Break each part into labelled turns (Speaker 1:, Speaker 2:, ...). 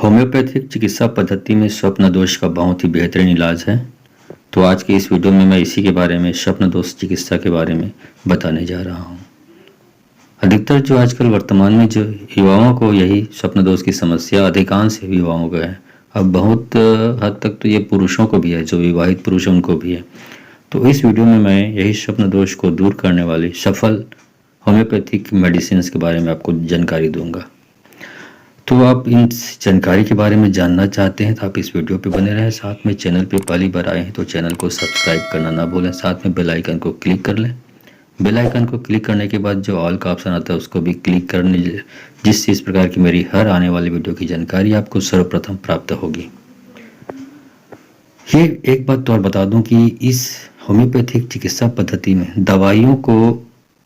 Speaker 1: Homeopathic चिकित्सा पद्धति में स्वप्न दोष का बहुत ही बेहतरीन इलाज है। तो आज के इस वीडियो में मैं इसी के बारे में, स्वप्न दोष चिकित्सा के बारे में बताने जा रहा हूँ। अधिकतर जो आजकल वर्तमान में जो युवाओं को यही स्वप्न दोष की समस्या अधिकांश युवाओं को है। अब बहुत हद तक तो ये पुरुषों को भी है, जो विवाहित पुरुष उनको भी है। तो इस वीडियो में मैं यही स्वप्न दोष को दूर करने वाली सफल होम्योपैथिक मेडिसिन के बारे में आपको जानकारी दूंगा। तो आप इन जानकारी के बारे में जानना चाहते हैं तो आप इस वीडियो पे बने रहें। साथ में चैनल पे पहली बार आए हैं तो चैनल को सब्सक्राइब करना ना भूलें। साथ में बेल आइकन को क्लिक कर लें। बेल आइकन को क्लिक करने के बाद जो ऑल का ऑप्शन आता है उसको भी क्लिक करने, जिससे इस प्रकार की मेरी हर आने वाली वीडियो की जानकारी आपको सर्वप्रथम प्राप्त होगी। ये एक बात तो और बता दूं कि इस होम्योपैथिक चिकित्सा पद्धति में दवाइयों को,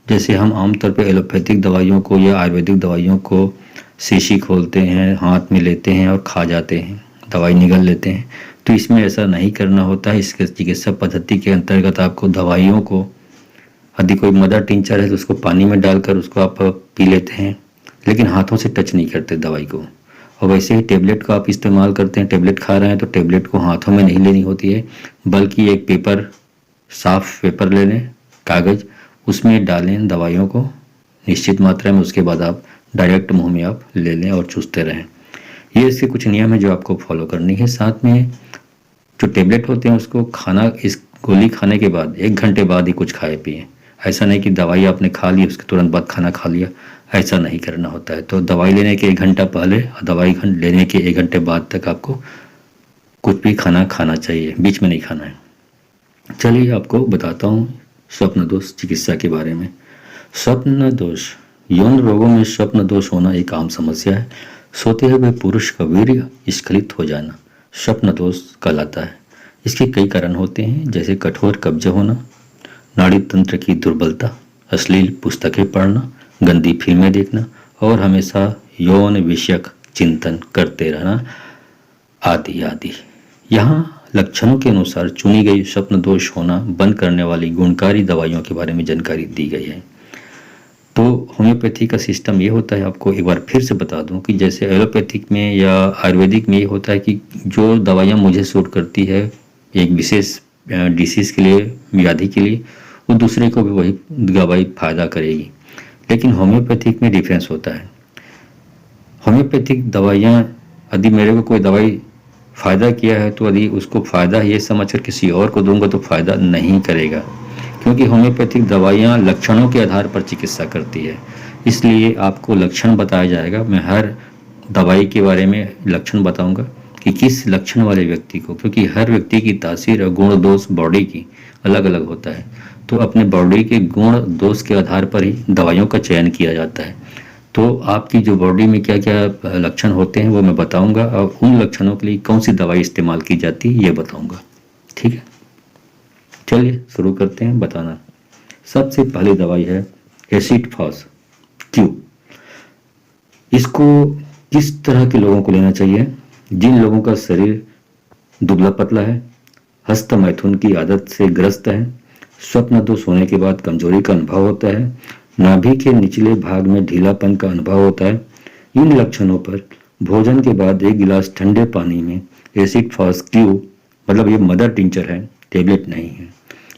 Speaker 1: जैसे हम आमतौर पर एलोपैथिक दवाइयों को या आयुर्वेदिक दवाइयों को शीशी खोलते हैं, हाथ में लेते हैं और खा जाते हैं, दवाई निगल लेते हैं, तो इसमें ऐसा नहीं करना होता है। इसके चिकित्सा पद्धति के अंतर्गत आपको दवाइयों को, यदि कोई मदर टिंचर है तो उसको पानी में डालकर उसको आप पी लेते हैं, लेकिन हाथों से टच नहीं करते दवाई को। और वैसे ही टेबलेट का आप इस्तेमाल करते हैं, टेबलेट खा रहे हैं तो टेबलेट को हाथों में नहीं लेनी होती है, बल्कि एक पेपर, साफ पेपर ले लें, कागज़, उसमें डालें दवाइयों को निश्चित मात्रा में। उसके बाद आप डायरेक्ट मुंह में आप ले लें और चूसते रहें। ये इसके कुछ नियम है जो आपको फॉलो करनी है। साथ में जो टेबलेट होते हैं उसको खाना, इस गोली खाने के बाद 1 घंटे बाद ही कुछ खाए पिए। ऐसा नहीं कि दवाई आपने खा ली उसके तुरंत बाद खाना खा लिया, ऐसा नहीं करना होता है। तो दवाई लेने के 1 घंटा पहले और दवाई लेने के 1 घंटे बाद तक आपको कुछ भी खाना खाना चाहिए, बीच में नहीं खाना है। चलिए आपको बताता हूँ स्वप्न दोष चिकित्सा के बारे में। स्वप्न दोष, यौन रोगों में स्वप्न दोष होना एक आम समस्या है। सोते हुए पुरुष का वीर्य स्खलित हो जाना स्वप्न दोष कहलाता है। इसके कई कारण होते हैं, जैसे कठोर कब्ज होना, नाड़ी तंत्र की दुर्बलता, अश्लील पुस्तकें पढ़ना, गंदी फिल्में देखना और हमेशा यौन विषयक चिंतन करते रहना आदि आदि। यहाँ लक्षणों के अनुसार चुनी गई स्वप्न दोष होना बंद करने वाली गुणकारी दवाइयों के बारे में जानकारी दी गई है। तो होम्योपैथी का सिस्टम ये होता है, आपको एक बार फिर से बता दूं कि जैसे एलोपैथिक में या आयुर्वेदिक में ये होता है कि जो दवाइयाँ मुझे सूट करती है एक विशेष डिसीज़ के लिए, व्याधि के लिए, वो दूसरे को भी वही दवाई फायदा करेगी। लेकिन होम्योपैथिक में डिफरेंस होता है। होम्योपैथिक दवाइयाँ, यदि मेरे को कोई दवाई फ़ायदा किया है तो यदि उसको फ़ायदा ये समझकर किसी और को दूंगा तो फ़ायदा नहीं करेगा, क्योंकि होम्योपैथिक दवाइयाँ लक्षणों के आधार पर चिकित्सा करती है। इसलिए आपको लक्षण बताया जाएगा। मैं हर दवाई के बारे में लक्षण बताऊंगा कि किस लक्षण वाले व्यक्ति को, क्योंकि हर व्यक्ति की तासीर और गुण दोष बॉडी की अलग अलग होता है। तो अपने बॉडी के गुण दोष के आधार पर ही दवाइयों का चयन किया जाता है। तो आपकी जो बॉडी में क्या क्या लक्षण होते हैं वो मैं बताऊँगा, और उन लक्षणों के लिए कौन सी दवाई इस्तेमाल की जाती है ये बताऊँगा। ठीक है, चलिए शुरू करते हैं बताना। सबसे पहली दवाई है एसिड फॉस क्यू। इसको किस तरह के लोगों को लेना चाहिए? जिन लोगों का शरीर दुबला पतला है, हस्त मैथुन की आदत से ग्रस्त है, स्वप्न दोष होने के बाद कमजोरी का अनुभव होता है, नाभि के निचले भाग में ढीलापन का अनुभव होता है। इन लक्षणों पर भोजन के बाद 1 गिलास ठंडे पानी में एसिड फॉस क्यू, मतलब ये मदर टिंचर है, टेबलेट नहीं है,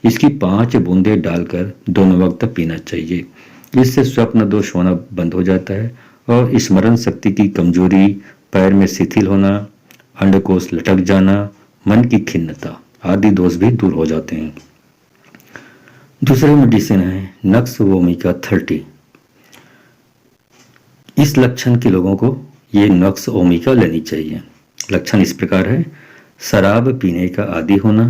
Speaker 1: इसकी 5 बूंदें डालकर दोनों वक्त पीना चाहिए। इससे स्वप्न दोष होना बंद हो जाता है और स्मरण शक्ति की कमजोरी, पैर में शिथिल होना, अंडकोश लटक जाना, मन की खिन्नता आदि दोष भी दूर हो जाते हैं। दूसरी मेडिसिन है नक्स वोमिका 30। इस लक्षण के लोगों को ये नक्स ओमिका लेनी चाहिए। लक्षण इस प्रकार है: शराब पीने का आदी होना,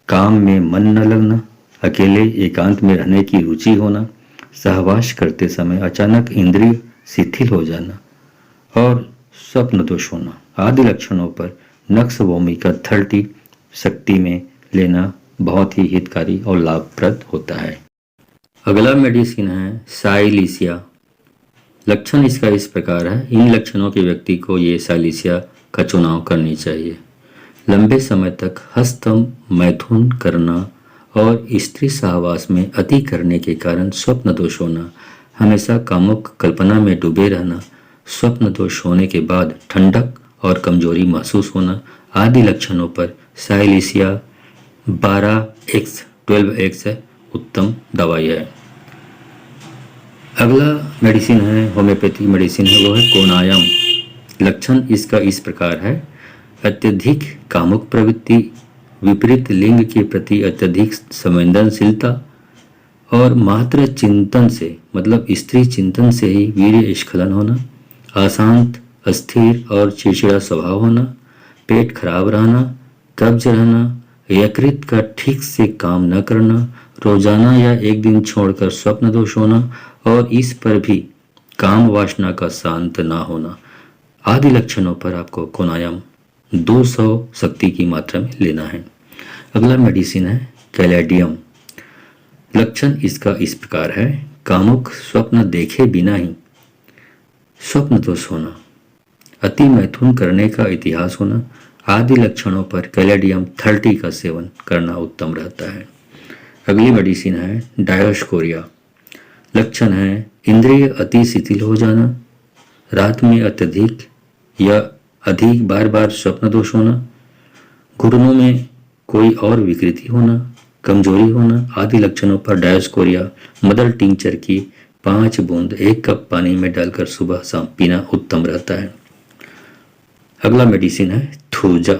Speaker 1: काम में मन न लगना, अकेले एकांत में रहने की रुचि होना, सहवास करते समय अचानक इंद्रिय शिथिल हो जाना और स्वप्न दोष होना आदि लक्षणों पर नक्स वोमिका 30 शक्ति में लेना बहुत ही हितकारी और लाभप्रद होता है। अगला मेडिसिन है साइलिसिया। लक्षण इसका इस प्रकार है: इन लक्षणों के व्यक्ति को ये साइलिसिया का चुनाव करनी चाहिए। लंबे समय तक हस्त मैथुन करना और स्त्री सहवास में अति करने के कारण स्वप्न दोष होना, हमेशा कामुक कल्पना में डूबे रहना, स्वप्न दोष होने के बाद ठंडक और कमजोरी महसूस होना आदि लक्षणों पर साइलेशिया 12x 12x उत्तम दवाई है। अगला मेडिसिन है, होम्योपैथिक मेडिसिन है, वो है कोनायम। लक्षण इसका इस प्रकार है, अत्यधिक कामुक प्रवृत्ति, विपरीत लिंग के प्रति अत्यधिक संवेदनशीलता और मात्र चिंतन से मतलब स्त्री चिंतन से ही वीर्य स्खलन होना, अशांत, अस्थिर और चिड़चिड़ा स्वभाव होना, पेट खराब रहना, कब्ज रहना, यकृत का ठीक से काम न करना, रोजाना या एक दिन छोड़कर स्वप्न दोष होना और इस पर भी काम वासना का शांत ना होना आदि लक्षणों पर आपको कोनायम 200 शक्ति की मात्रा में लेना है। अगला मेडिसिन है कैलेडियम। लक्षण इसका इस प्रकार है, कामुक स्वप्न देखे बिना ही स्वप्न दोष होना, अति मैथुन करने का इतिहास होना आदि लक्षणों पर कैलेडियम 30 का सेवन करना उत्तम रहता है। अगली मेडिसिन है डायोस्कोरिया। लक्षण है, इंद्रिय अति शिथिल हो जाना, रात में अत्यधिक या अधिक बार बार स्वप्न दोष होना, घुटनों में कोई और विकृति होना, कमजोरी होना आदि लक्षणों पर डायोस्कोरिया मदर टिंचर की 5 बूंद 1 कप पानी में डालकर सुबह शाम पीना उत्तम रहता है। अगला मेडिसिन है थूजा।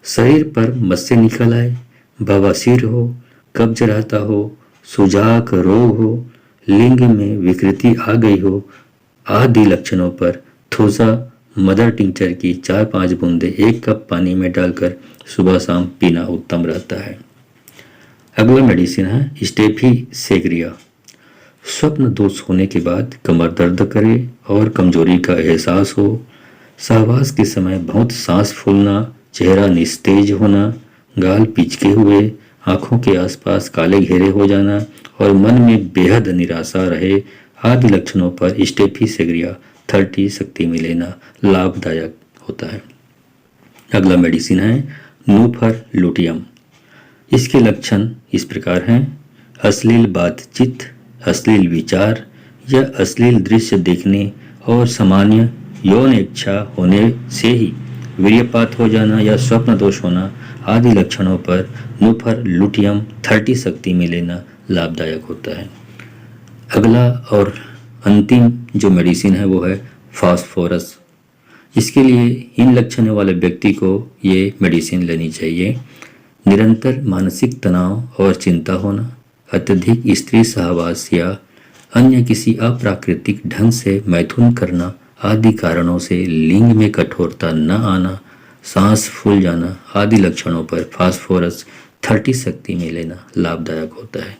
Speaker 1: शरीर पर मस्से निकल आए, बवासीर हो, कब्ज रहता हो, सुजाक रोग हो, लिंग में विकृति आ गई हो आदि लक्षणों पर थूजा मदर टिंचर की 4-5 बूंदे 1 कप पानी में डालकर सुबह शाम पीना उत्तम रहता है। अगला मेडिसिन है स्टेफी सेग्रिया। स्वप्न दोष होने के बाद कमर दर्द करे और कमजोरी का एहसास हो, सहवास के समय बहुत सांस फूलना, चेहरा निस्तेज होना, गाल पिचके हुए, आंखों के आसपास काले घेरे हो जाना और मन में बेहद निराशा रहे आदि लक्षणों पर स्टेफी सेग्रिया 30 शक्ति में लेना लाभदायक होता है। अगला मेडिसिन है नूफर लुटियम। इसके लक्षण इस प्रकार हैं, अश्लील बातचीत, अश्लील विचार या अश्लील दृश्य देखने और सामान्य यौन इच्छा होने से ही वीर्यपात हो जाना या स्वप्न दोष होना आदि लक्षणों पर नूफर लुटियम 30 शक्ति में लेना लाभदायक होता है। अगला और अंतिम जो मेडिसिन है वो है फास्फोरस। इसके लिए इन लक्षणों वाले व्यक्ति को ये मेडिसिन लेनी चाहिए। निरंतर मानसिक तनाव और चिंता होना, अत्यधिक स्त्री सहवास या अन्य किसी अप्राकृतिक ढंग से मैथुन करना आदि कारणों से लिंग में कठोरता न आना, सांस फूल जाना आदि लक्षणों पर फास्फोरस 30 शक्ति में लेना लाभदायक होता है।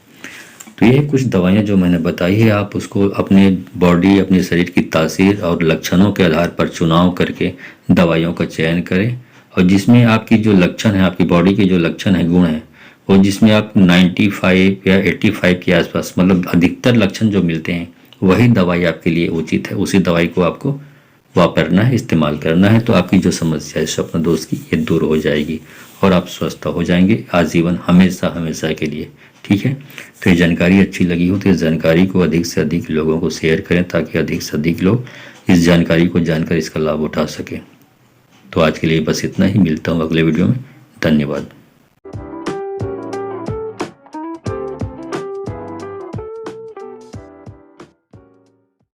Speaker 1: तो ये कुछ दवाइयाँ जो मैंने बताई है, आप उसको अपने बॉडी, अपने शरीर की तासीर और लक्षणों के आधार पर चुनाव करके दवाइयों का चयन करें और जिसमें आपकी जो लक्षण है, आपकी बॉडी के जो लक्षण है, गुण है, वो जिसमें आप 95 या 85 के आसपास मतलब अधिकतर लक्षण जो मिलते हैं वही दवाई आपके लिए उचित है। उसी दवाई को आपको वापरना है, इस्तेमाल करना है, तो आपकी जो समस्या है स्वप्न दोष की ये दूर हो जाएगी और आप स्वस्थ हो जाएंगे आजीवन, हमेशा हमेशा के लिए। ठीक है, तो ये जानकारी अच्छी लगी हो तो इस जानकारी को अधिक से अधिक लोगों को शेयर करें ताकि अधिक से अधिक लोग इस जानकारी को जानकर इसका लाभ उठा सकें। तो आज के लिए बस इतना ही, मिलता हूँ अगले वीडियो में। धन्यवाद।